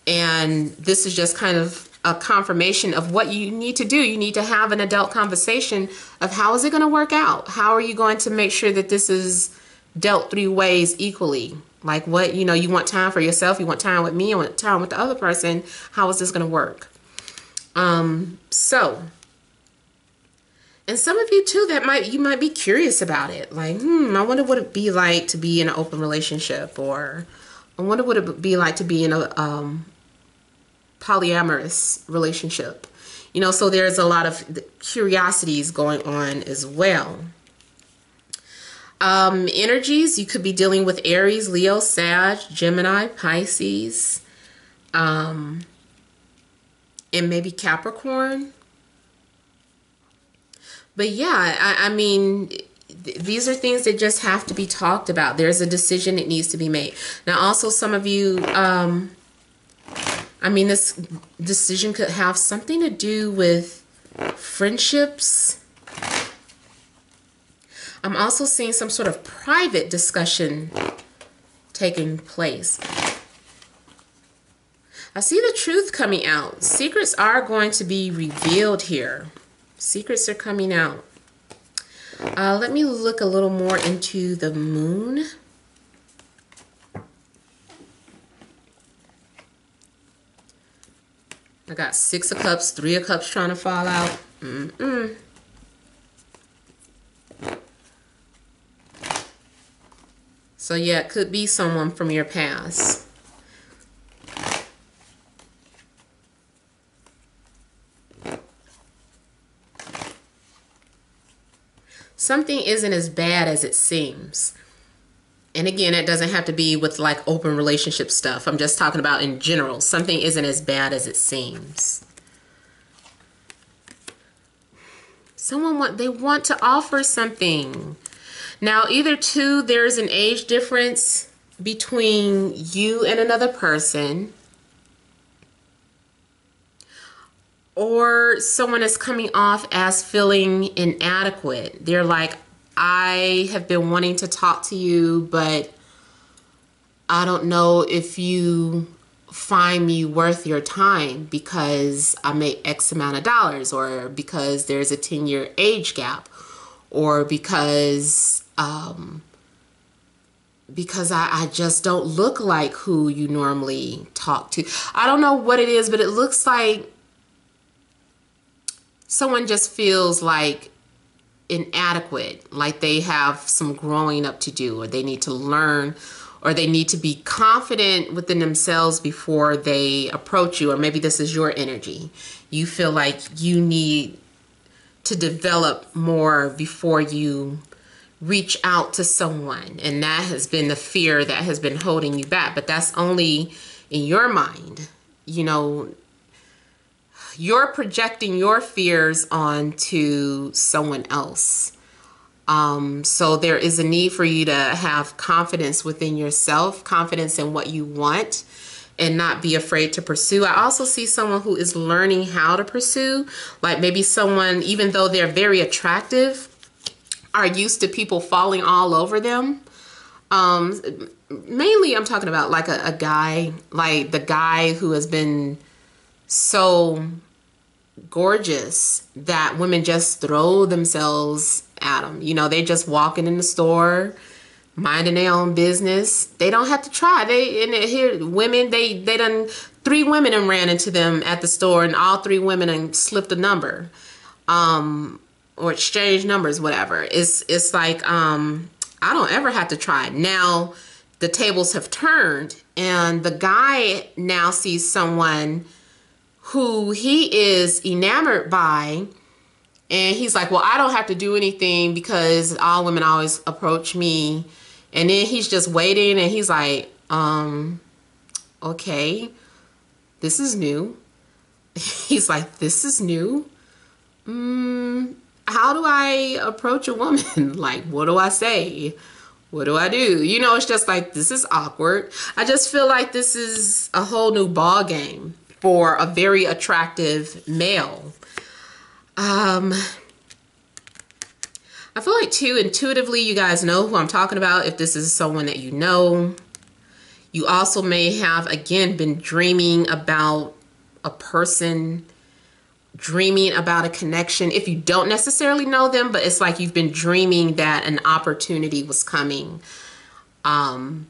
And this is just kind of a confirmation of what you need to do. You need to have an adult conversation of how is it going to work out? How are you going to make sure that this is dealt 3 ways equally? Like what, you know, you want time for yourself, you want time with me, you want time with the other person. How is this going to work? And some of you too, you might be curious about it. Like, I wonder what it'd be like to be in an open relationship, or I wonder what it would be like to be in a polyamorous relationship. You know, so there's a lot of curiosities going on as well. Energies, you could be dealing with Aries, Leo, Sag, Gemini, Pisces, and maybe Capricorn. But yeah, I mean, these are things that just have to be talked about. There's a decision that needs to be made. Now, also some of you, I mean, this decision could have something to do with friendships. I'm also seeing some sort of private discussion taking place. I see the truth coming out. Secrets are going to be revealed here. Secrets are coming out. Let me look a little more into the moon. I got 6 of Cups, 3 of Cups trying to fall out. So yeah, it could be someone from your past. Something isn't as bad as it seems. And again, it doesn't have to be with like open relationship stuff. I'm just talking about in general. Something isn't as bad as it seems. They want to offer something. Now, either two, there's an age difference between you and another person. Or someone is coming off as feeling inadequate. They're like, I have been wanting to talk to you, but I don't know if you find me worth your time because I make X amount of dollars, or because there's a 10-year age gap, or because I just don't look like who you normally talk to. I don't know what it is, but it looks like someone just feels like inadequate, like they have some growing up to do, or they need to learn, or they need to be confident within themselves before they approach you. Or maybe this is your energy. You feel like you need to develop more before you reach out to someone, and that has been the fear that has been holding you back. But that's only in your mind. You know, you're projecting your fears onto someone else. So there is a need for you to have confidence within yourself, confidence in what you want, and not be afraid to pursue. I also see someone who is learning how to pursue, like maybe someone, even though they're very attractive, are used to people falling all over them. Mainly I'm talking about like a guy, like the guy who has been so gorgeous that women just throw themselves at them. You know, they just walking in the store, minding their own business. They don't have to try. They done 3 women and ran into them at the store, and all 3 women and slipped a number, or exchanged numbers, whatever. It's like, I don't ever have to try. Now the tables have turned, and the guy now sees someone who he is enamored by, and he's like, well, I don't have to do anything because all women always approach me. And then he's just waiting, and he's like, okay, this is new. He's like, this is new. How do I approach a woman? Like, what do I say? What do I do? You know, it's just like, this is awkward. I just feel like this is a whole new ball game for a very attractive male. I feel like too, intuitively, you guys know who I'm talking about. If this is someone that you know, you also may have, again, been dreaming about a person, dreaming about a connection. If you don't necessarily know them, but it's like you've been dreaming that an opportunity was coming. And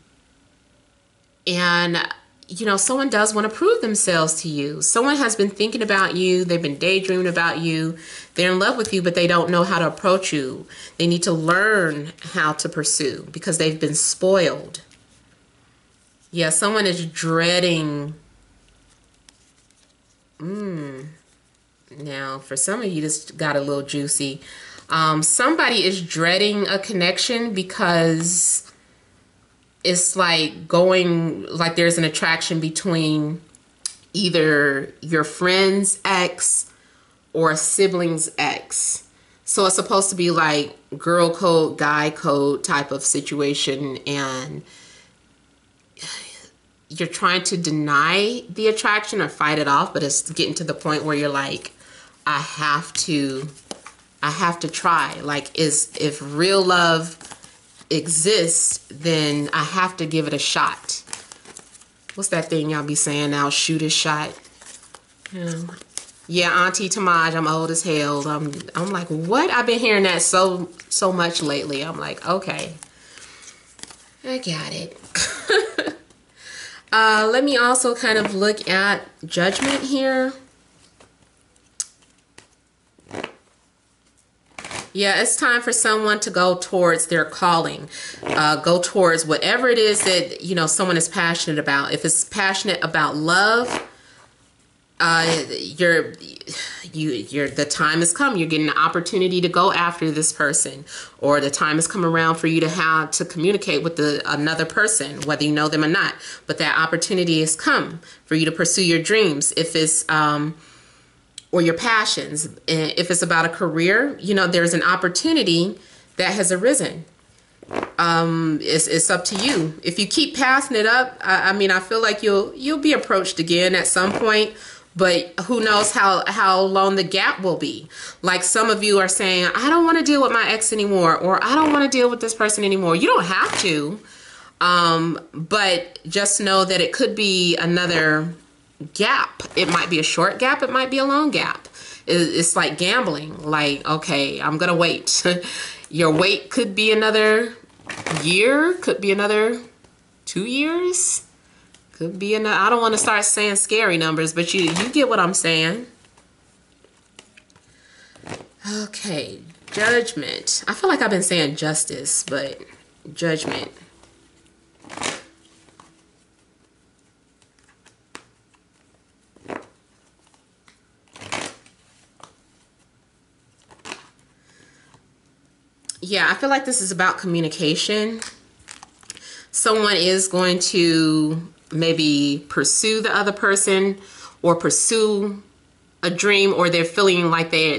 you know, someone does want to prove themselves to you. Someone has been thinking about you. They've been daydreaming about you. They're in love with you, but they don't know how to approach you. They need to learn how to pursue because they've been spoiled. Yeah, someone is dreading. Now, for some of you, this got a little juicy. Somebody is dreading a connection because it's like like there's an attraction between either your friend's ex or a sibling's ex. So it's supposed to be like girl code, guy code type of situation, and you're trying to deny the attraction or fight it off, but it's getting to the point where you're like, I have to try. Like, if real love exists, then I have to give it a shot. What's that thing y'all be saying now? Shoot a shot. Yeah, Auntie Temaj, I'm old as hell. I'm like, what? I've been hearing that so much lately. I'm like, okay, I got it. Let me also kind of look at Judgment here. Yeah, it's time for someone to go towards their calling. Go towards whatever it is that, you know, someone is passionate about. If it's passionate about love, the time has come. You're getting an opportunity to go after this person, or the time has come around for you to have to communicate with another person, whether you know them or not. But that opportunity has come for you to pursue your dreams. If it's or your passions. If it's about a career, you know, there's an opportunity that has arisen. It's up to you. If you keep passing it up, I mean, I feel like you'll be approached again at some point, but who knows how long the gap will be. Like, some of you are saying, I don't want to deal with my ex anymore, or I don't want to deal with this person anymore. You don't have to, but just know that it could be another gap. It might be a short gap, it might be a long gap. It's like gambling. Like, okay, I'm gonna wait. Your wait could be another year, could be another 2 years, could be another, I don't want to start saying scary numbers, but you get what I'm saying. Okay, Judgment. I feel like I've been saying justice, but Judgment. Yeah, I feel like this is about communication. Someone is going to maybe pursue the other person, or pursue a dream, or they're feeling like they're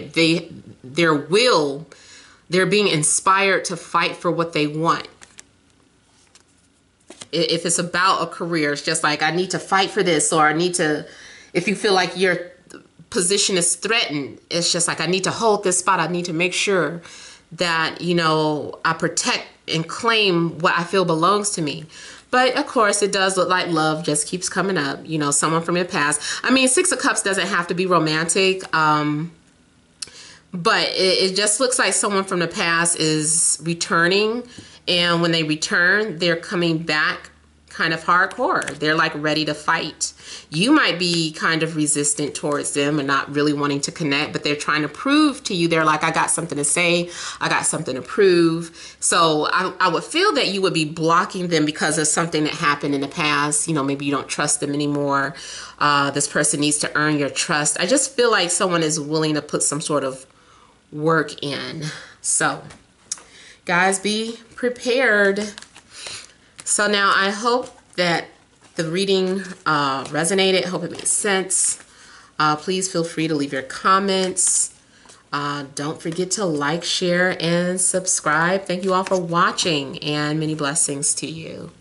being inspired to fight for what they want. If it's about a career, it's just like, I need to fight for this, or I need to, if you feel like your position is threatened, it's just like, I need to hold this spot. I need to make sure that, you know, I protect and claim what I feel belongs to me. But of course, it does look like love just keeps coming up. You know, someone from your past. I mean, Six of Cups doesn't have to be romantic. But it just looks like someone from the past is returning. And when they return, they're coming back kind of hardcore. They're like ready to fight. You might be kind of resistant towards them and not really wanting to connect, but they're trying to prove to you, they're like, I got something to say, I got something to prove. So I would feel that you would be blocking them because of something that happened in the past. You know, maybe you don't trust them anymore. This person needs to earn your trust. I just feel like someone is willing to put some sort of work in. So guys, be prepared. So now I hope that the reading resonated. Hope it made sense. Please feel free to leave your comments. Don't forget to like, share, and subscribe. Thank you all for watching, and many blessings to you.